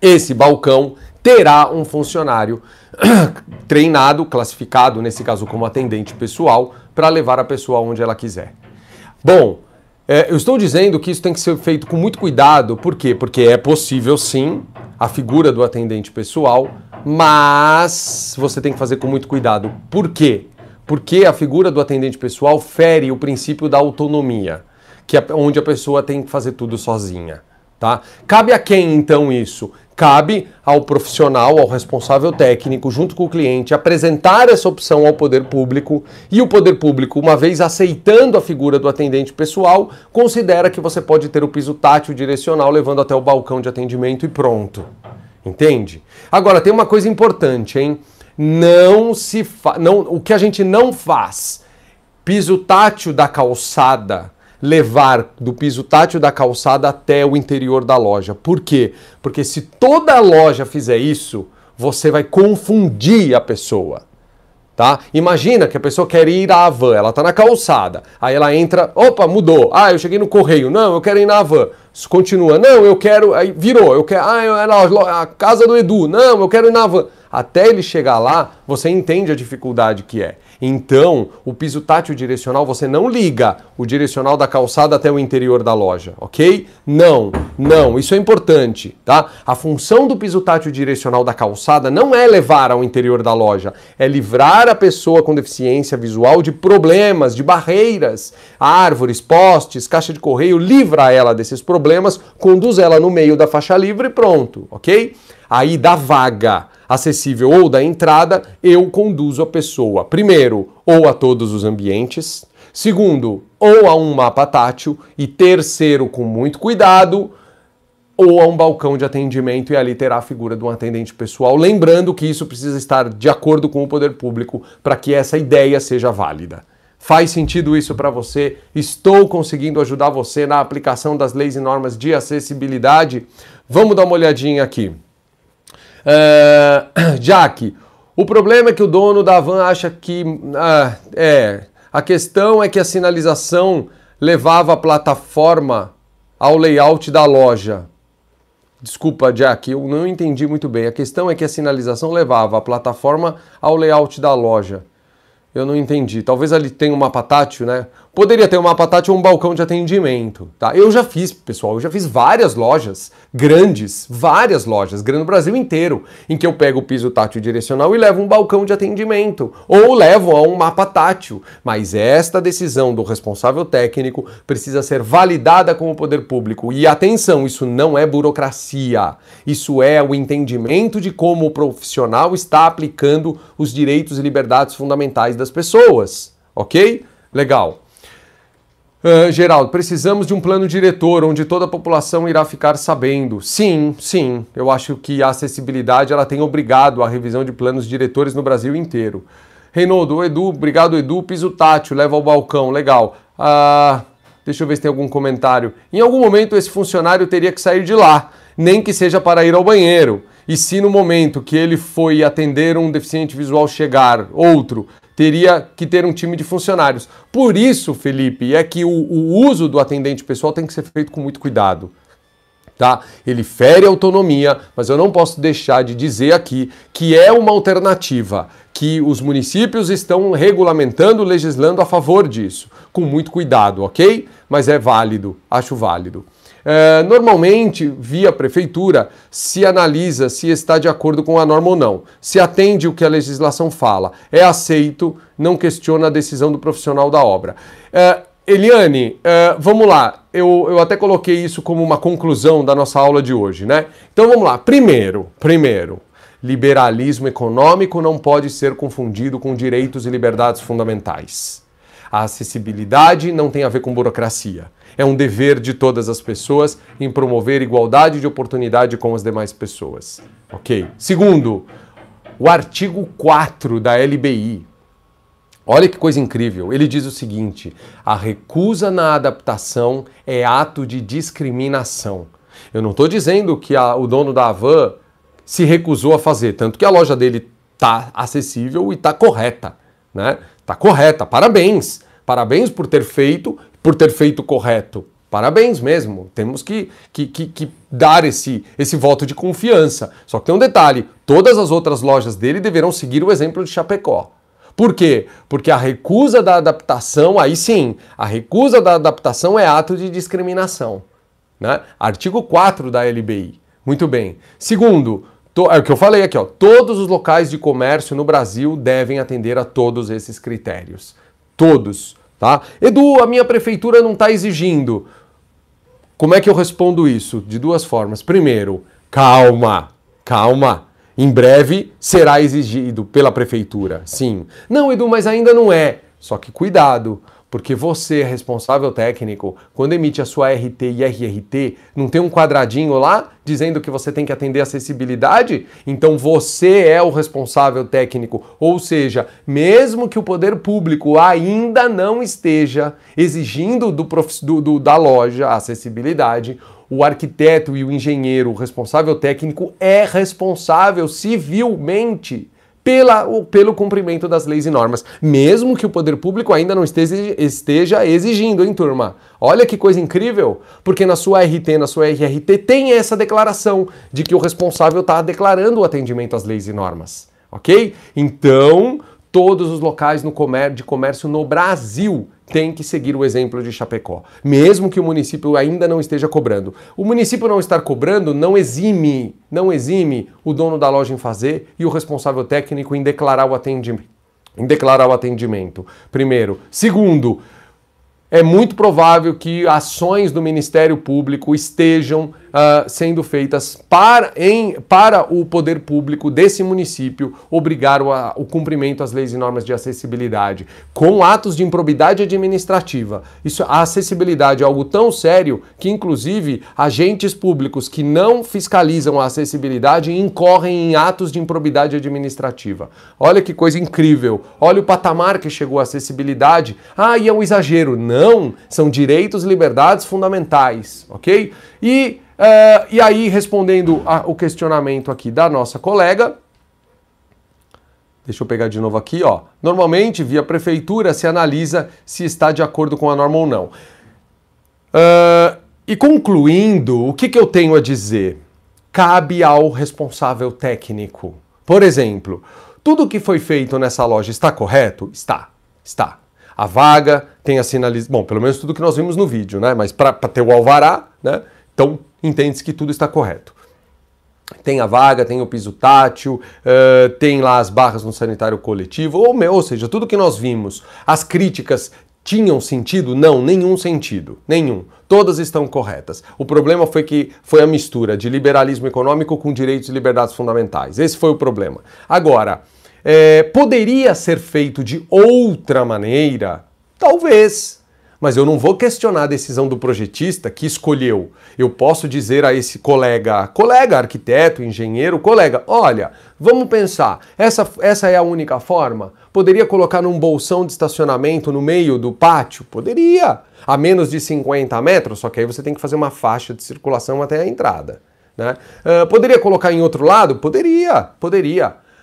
esse balcão terá um funcionário treinado, classificado, nesse caso como atendente pessoal, para levar a pessoa onde ela quiser. Bom, eu estou dizendo que isso tem que ser feito com muito cuidado. Por quê? Porque é possível sim a figura do atendente pessoal, mas você tem que fazer com muito cuidado. Por quê? Porque a figura do atendente pessoal fere o princípio da autonomia, que é onde a pessoa tem que fazer tudo sozinha, tá? Cabe a quem então isso? Cabe ao profissional, ao responsável técnico, junto com o cliente, apresentar essa opção ao poder público, e o poder público, uma vez aceitando a figura do atendente pessoal, considera que você pode ter o piso tátil direcional levando até o balcão de atendimento e pronto. Entende? Agora, tem uma coisa importante, hein? O que a gente não faz, piso tátil da calçada, levar do piso tátil da calçada até o interior da loja. Por quê? Porque se toda a loja fizer isso, você vai confundir a pessoa, tá? Imagina que a pessoa quer ir à Havan, ela tá na calçada, aí ela entra, opa, mudou, eu cheguei no correio, não, eu quero ir na Havan, continua, não, eu quero, aí virou, eu quero, a casa do Edu, não, eu quero ir na Havan. Até ele chegar lá, você entende a dificuldade que é. Então, o piso tátil direcional, você não liga o direcional da calçada até o interior da loja, ok? Não, isso é importante, tá? A função do piso tátil direcional da calçada não é levar ao interior da loja, é livrar a pessoa com deficiência visual de problemas, de barreiras, árvores, postes, caixa de correio, livra ela desses problemas, conduz ela no meio da faixa livre e pronto, ok? Aí da vaga acessível ou da entrada, eu conduzo a pessoa, primeiro, ou a todos os ambientes, segundo, ou a um mapa tátil, e terceiro, com muito cuidado, ou a um balcão de atendimento, e ali terá a figura de um atendente pessoal, lembrando que isso precisa estar de acordo com o poder público para que essa ideia seja válida. Faz sentido isso para você? Estou conseguindo ajudar você na aplicação das leis e normas de acessibilidade? Vamos dar uma olhadinha aqui. Jaque, o problema é que o dono da van acha que a questão é que a sinalização levava a plataforma ao layout da loja. Desculpa, Jack, eu não entendi muito bem. A questão é que a sinalização levava a plataforma ao layout da loja. Eu não entendi. Talvez ali tenha um mapa tátil, né? Poderia ter um mapa tátil ou um balcão de atendimento, tá? Eu já fiz, pessoal, várias lojas grandes no Brasil inteiro, em que eu pego o piso tátil direcional e levo um balcão de atendimento, ou levo a um mapa tátil. Mas esta decisão do responsável técnico precisa ser validada com o poder público. E atenção, isso não é burocracia, isso é o entendimento de como o profissional está aplicando os direitos e liberdades fundamentais das pessoas, ok? Legal. Geraldo, precisamos de um plano diretor onde toda a população irá ficar sabendo. Sim, eu acho que a acessibilidade ela tem obrigado a revisão de planos diretores no Brasil inteiro. Reinaldo, Edu, obrigado Edu, piso tátil, leva ao balcão, legal. Deixa eu ver se tem algum comentário. Em algum momento esse funcionário teria que sair de lá, nem que seja para ir ao banheiro. E se no momento que ele foi atender um deficiente visual chegar outro, teria que ter um time de funcionários. Por isso, Felipe, é que o uso do atendente pessoal tem que ser feito com muito cuidado. Tá? Ele fere a autonomia, mas eu não posso deixar de dizer aqui que é uma alternativa, que os municípios estão regulamentando, legislando a favor disso. Com muito cuidado, ok? Mas é válido, acho válido. Normalmente, via prefeitura, se analisa se está de acordo com a norma ou não. Se atende o que a legislação fala, é aceito, não questiona a decisão do profissional da obra. Eliane, vamos lá, eu até coloquei isso como uma conclusão da nossa aula de hoje, né? Então vamos lá, primeiro, liberalismo econômico não pode ser confundido com direitos e liberdades fundamentais. A acessibilidade não tem a ver com burocracia. É um dever de todas as pessoas em promover igualdade de oportunidade com as demais pessoas. Ok? Segundo, o artigo 4 da LBI. Olha que coisa incrível. Ele diz o seguinte: a recusa na adaptação é ato de discriminação. Eu não estou dizendo que o dono da Havan se recusou a fazer, tanto que a loja dele está acessível e está correta, né? Está correta, parabéns. Parabéns por ter feito correto. Parabéns mesmo. Temos que dar esse voto de confiança. Só que tem um detalhe, todas as outras lojas dele deverão seguir o exemplo de Chapecó. Por quê? Porque a recusa da adaptação, aí sim, a recusa da adaptação é ato de discriminação, né? Artigo 4 da LBI. Muito bem. Segundo, é o que eu falei aqui, ó, todos os locais de comércio no Brasil devem atender a todos esses critérios. Todos, tá? Edu, a minha prefeitura não está exigindo. Como é que eu respondo isso? De duas formas. Primeiro, calma. Em breve será exigido pela prefeitura, sim. Não, Edu, mas ainda não é. Só que cuidado, porque você é responsável técnico, quando emite a sua RT e RRT, não tem um quadradinho lá dizendo que você tem que atender a acessibilidade? Então você é o responsável técnico. Ou seja, mesmo que o poder público ainda não esteja exigindo da loja a acessibilidade, o arquiteto e o engenheiro, o responsável técnico, é responsável civilmente pelo cumprimento das leis e normas, mesmo que o poder público ainda não esteja exigindo, hein, turma? Olha que coisa incrível, porque na sua RT, na sua RRT, tem essa declaração de que o responsável está declarando o atendimento às leis e normas, ok? Então, todos os locais de comércio no Brasil têm que seguir o exemplo de Chapecó, mesmo que o município ainda não esteja cobrando. O município não estar cobrando não exime o dono da loja em fazer e o responsável técnico em declarar o atendimento. Primeiro. Segundo, é muito provável que ações do Ministério Público estejam sendo feitas para o poder público desse município obrigar o cumprimento às leis e normas de acessibilidade, com atos de improbidade administrativa. A acessibilidade é algo tão sério que, inclusive, agentes públicos que não fiscalizam a acessibilidade incorrem em atos de improbidade administrativa. Olha que coisa incrível. Olha o patamar que chegou a acessibilidade. E é um exagero. Não, são direitos e liberdades fundamentais, ok? E aí, respondendo o questionamento aqui da nossa colega, deixa eu pegar de novo aqui, ó. Normalmente, via prefeitura, se analisa se está de acordo com a norma ou não. E concluindo, o que eu tenho a dizer? Cabe ao responsável técnico. Por exemplo, tudo que foi feito nessa loja está correto? Está. A vaga tem a sinalização, bom, pelo menos tudo que nós vimos no vídeo, né? Mas para ter o alvará, né? Então, entende-se que tudo está correto. Tem a vaga, tem o piso tátil, tem lá as barras no sanitário coletivo, ou seja, tudo que nós vimos. As críticas tinham sentido? Não, nenhum sentido, nenhum. Todas estão corretas. O problema foi a mistura de liberalismo econômico com direitos e liberdades fundamentais. Esse foi o problema. Agora, poderia ser feito de outra maneira? Talvez. Mas eu não vou questionar a decisão do projetista que escolheu. Eu posso dizer a esse colega arquiteto, engenheiro, olha, vamos pensar, essa é a única forma? Poderia colocar num bolsão de estacionamento no meio do pátio? Poderia, a menos de 50 metros, só que aí você tem que fazer uma faixa de circulação até a entrada, né? Poderia colocar em outro lado? Poderia.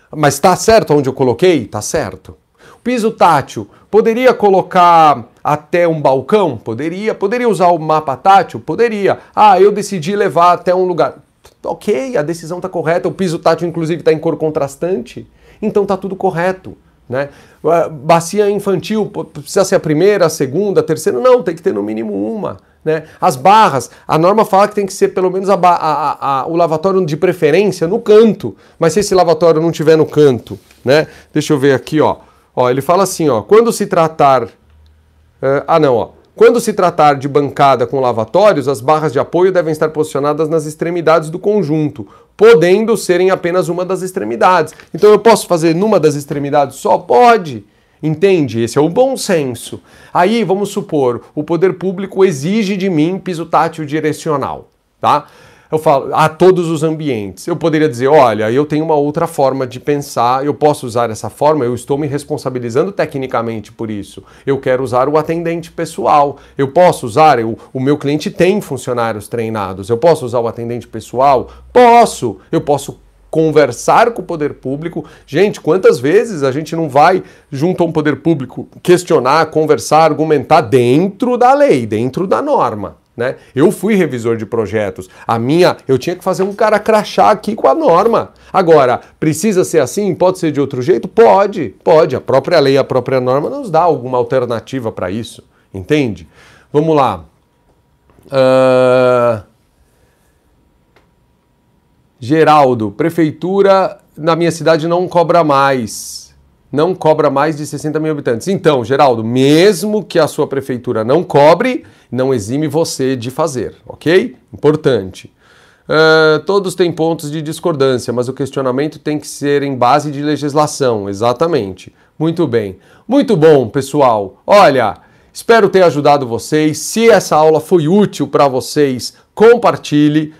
Mas está certo onde eu coloquei? Está certo. Piso tátil, poderia colocar até um balcão? Poderia usar o mapa tátil? Poderia. Eu decidi levar até um lugar. Ok, a decisão está correta, o piso tátil inclusive está em cor contrastante, então está tudo correto, né? Bacia infantil, precisa ser a primeira, a segunda, a terceira? Não, tem que ter no mínimo uma, né? As barras, a norma fala que tem que ser pelo menos o lavatório de preferência no canto, mas se esse lavatório não tiver no canto, né? Deixa eu ver aqui, ó. Ele fala assim, ó, quando se tratar... Quando se tratar de bancada com lavatórios, as barras de apoio devem estar posicionadas nas extremidades do conjunto, podendo serem apenas uma das extremidades. Então eu posso fazer numa das extremidades só? Pode! Entende? Esse é o bom senso. Aí, vamos supor, o poder público exige de mim piso tátil direcional, tá? Eu falo, a todos os ambientes. Eu poderia dizer, olha, eu tenho uma outra forma de pensar, eu posso usar essa forma, eu estou me responsabilizando tecnicamente por isso. Eu quero usar o atendente pessoal. Eu posso usar, o meu cliente tem funcionários treinados. Eu posso usar o atendente pessoal? Posso! Eu posso conversar com o poder público. Gente, quantas vezes a gente não vai junto a um poder público questionar, conversar, argumentar dentro da lei, dentro da norma, né? Eu fui revisor de projetos. Eu tinha que fazer um cara crachá aqui com a norma. Agora, precisa ser assim? Pode ser de outro jeito? Pode. A própria lei, a própria norma nos dá alguma alternativa para isso, entende? Vamos lá. Geraldo, prefeitura na minha cidade não cobra mais. Não cobra mais de 60 mil habitantes. Então, Geraldo, mesmo que a sua prefeitura não cobre, não exime você de fazer, ok? Importante. Todos têm pontos de discordância, mas o questionamento tem que ser em base de legislação. Exatamente. Muito bem. Muito bom, pessoal. Olha, espero ter ajudado vocês. Se essa aula foi útil para vocês, compartilhe,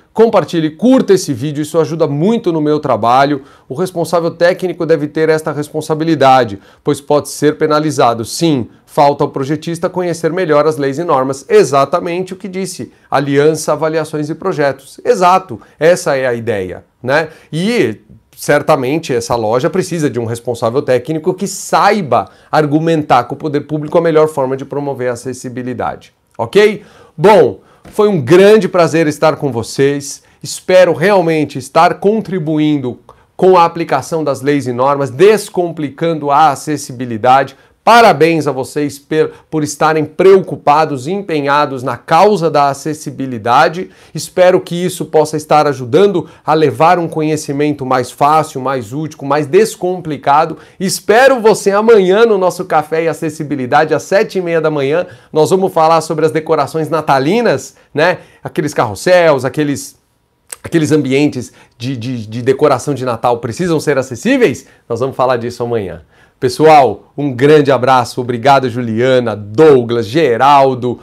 curta esse vídeo, isso ajuda muito no meu trabalho. O responsável técnico deve ter esta responsabilidade, pois pode ser penalizado. Sim, falta ao projetista conhecer melhor as leis e normas. Exatamente o que disse, Aliança Avaliações e Projetos. Exato, essa é a ideia, né? E certamente essa loja precisa de um responsável técnico que saiba argumentar com o poder público a melhor forma de promover a acessibilidade, ok? Bom, foi um grande prazer estar com vocês. Espero realmente estar contribuindo com a aplicação das leis e normas, descomplicando a acessibilidade. Parabéns a vocês por estarem preocupados e empenhados na causa da acessibilidade. Espero que isso possa estar ajudando a levar um conhecimento mais fácil, mais útil, mais descomplicado. Espero você amanhã no nosso Café e Acessibilidade, às 7h30 da manhã. Nós vamos falar sobre as decorações natalinas, né? Aqueles carrosséis, aqueles ambientes de decoração de Natal precisam ser acessíveis? Nós vamos falar disso amanhã. Pessoal, um grande abraço, obrigado Juliana, Douglas, Geraldo,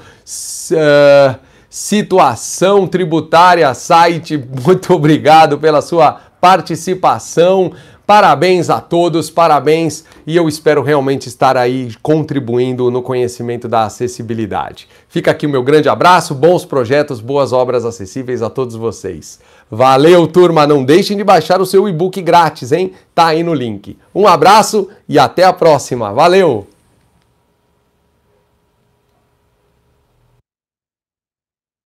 Situação Tributária Site, muito obrigado pela sua participação, parabéns a todos, parabéns, e eu espero realmente estar aí contribuindo no conhecimento da acessibilidade. Fica aqui o meu grande abraço, bons projetos, boas obras acessíveis a todos vocês. Valeu, turma! Não deixem de baixar o seu e-book grátis, hein? Tá aí no link. Um abraço e até a próxima. Valeu!